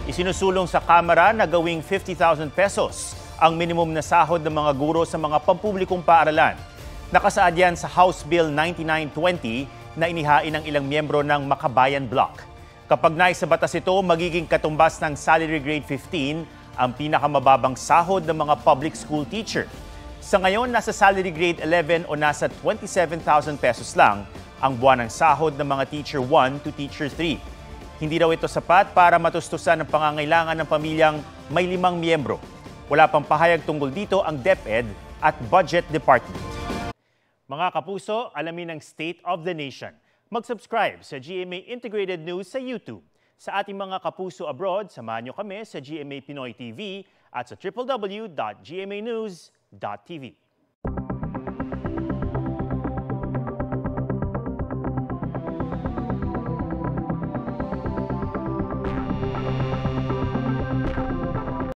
Isinusulong sa Kamara na gawing 50,000 pesos ang minimum na sahod ng mga guro sa mga pampublikong paaralan. Nakasaad yan sa House Bill 9920 na inihain ng ilang miyembro ng Makabayan Bloc. Kapag naisabatas ito, magiging katumbas ng Salary Grade 15 ang pinakamababang sahod ng mga public school teacher. Sa ngayon, nasa Salary Grade 11 o nasa 27,000 pesos lang ang buwanang sahod ng mga Teacher 1 to Teacher 3. Hindi daw ito sapat para matustusan ang pangangailangan ng pamilyang may 5 miyembro. Wala pang pahayag tungkol dito ang DepEd at Budget Department. Mga kapuso, alamin ang State of the Nation. Mag-subscribe sa GMA Integrated News sa YouTube. Sa ating mga kapuso abroad, samahan niyo kami sa GMA Pinoy TV at sa www.gmanews.tv.